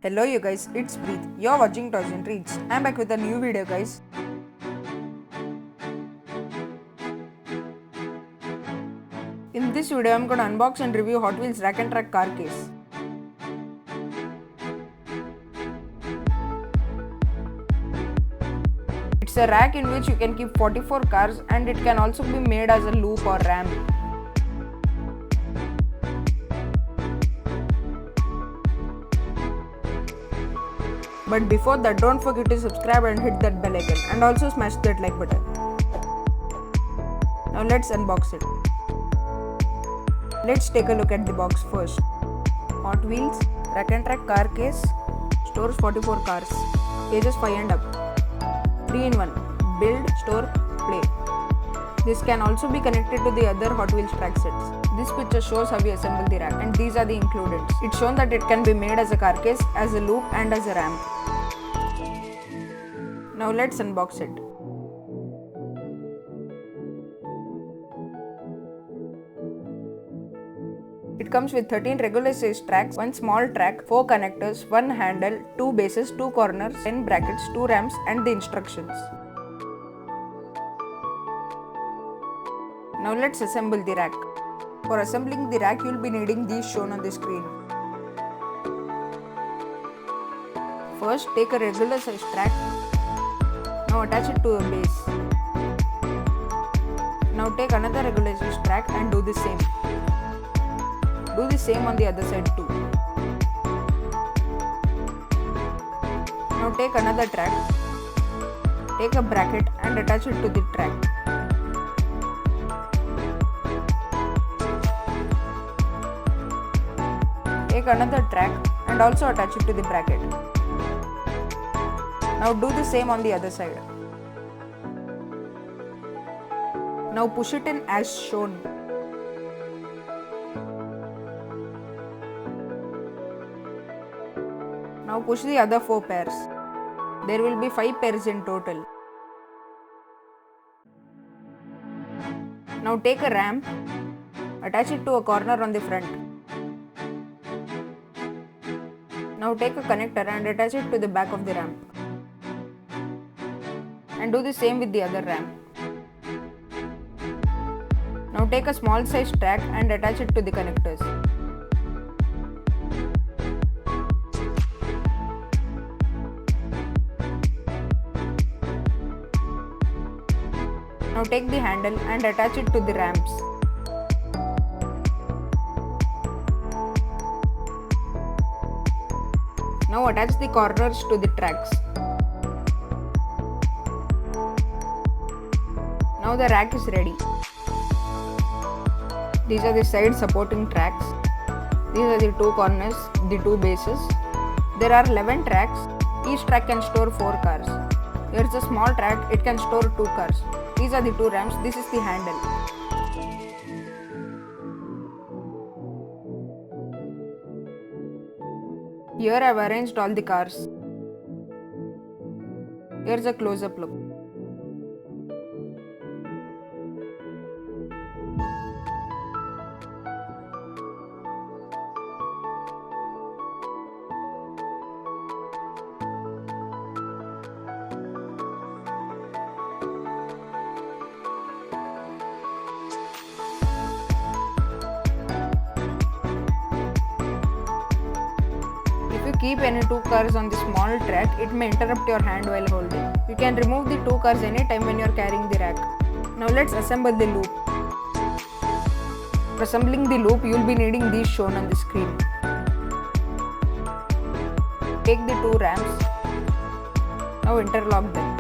Hello you guys, it's Preet. You're watching Toys and Treats. I'm back with a new video guys. In this video I'm gonna unbox and review Hot Wheels Rack and Track car case. It's a rack in which you can keep 44 cars and it can also be made as a loop or ramp. But before that, don't forget to subscribe and hit that bell icon and also smash that like button. Now let's unbox it. Let's take a look at the box first. Hot Wheels Rack and Track car case stores 44 cars, ages 5 and up. 3 in 1, build, store, play. This can also be connected to the other Hot Wheels track sets. This picture shows how we assemble the rack and these are the included. It's shown that it can be made as a car case, as a loop and as a ramp. Now let's unbox it. It comes with 13 regular size tracks, 1 small track, 4 connectors, 1 handle, 2 bases, 2 corners, 10 brackets, 2 ramps and the instructions. Now let's assemble the rack. For assembling the rack, you will be needing these shown on the screen. First, take a regular size track. Now attach it to a base. Now take another regular size track and do the same. Do the same on the other side too. Now take another track. Take a bracket and attach it to the track. Take another track and also attach it to the bracket. Now do the same on the other side. Now push it in as shown. Now push the other 4 pairs. There will be 5 pairs in total. Now take a ramp, attach it to a corner on the front. Now take a connector and attach it to the back of the ramp. And do the same with the other ramp. Now take a small size track and attach it to the connectors. Now take the handle and attach it to the ramps. Now attach the corners to the tracks. Now the rack is ready. These are the side supporting tracks. These are the 2 corners, the 2 bases. There are 11 tracks. Each track can store 4 cars. There is a small track, it can store 2 cars. These are the 2 ramps, this is the handle. Here I have arranged all the cars. Here's a close-up look. If you keep any 2 cars on the small track, it may interrupt your hand while holding. You can remove the 2 cars anytime when you are carrying the rack. Now let's assemble the loop. For assembling the loop, you will be needing these shown on the screen. Take the 2 ramps. Now interlock them.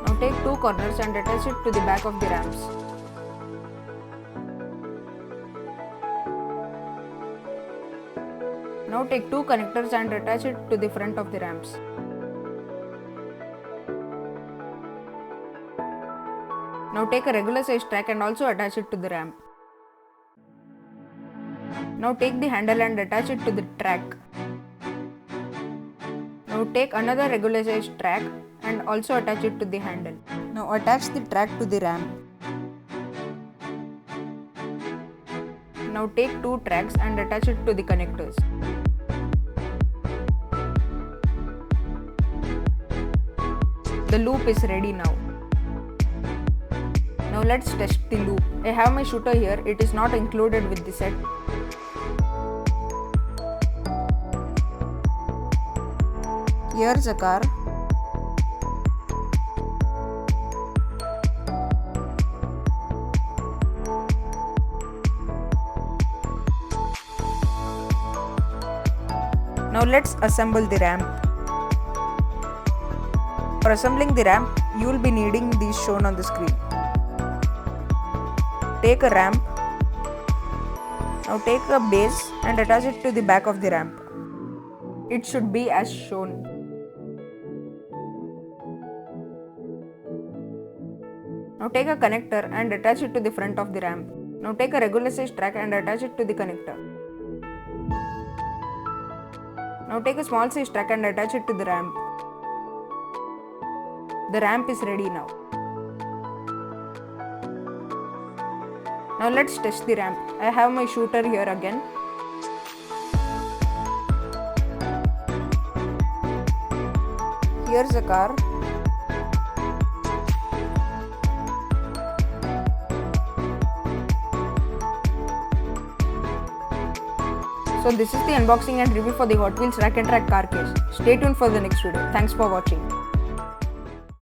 Now take 2 corners and attach it to the back of the ramps. Now take 2 connectors and attach it to the front of the ramps. Now take a regular size track and also attach it to the ramp. Now take the handle and attach it to the track. Now take another regular size track and also attach it to the handle. Now attach the track to the ramp. Now Now take two tracks and attach it to the connectors. The loop is ready now. Now let's test the loop. I have my shooter here, it is not included with the set. Here's a car. Now let's assemble the ramp. For assembling the ramp, you will be needing these shown on the screen. Take a ramp. Now take a base and attach it to the back of the ramp. It should be as shown. Now take a connector and attach it to the front of the ramp. Now take a regular size track and attach it to the connector. Now take a small size track and attach it to the ramp. The ramp is ready now. Now let's test the ramp. I have my shooter here again. Here's a car. So this is the unboxing and review for the Hot Wheels Rack and Track car case. Stay tuned for the next video. Thanks for watching.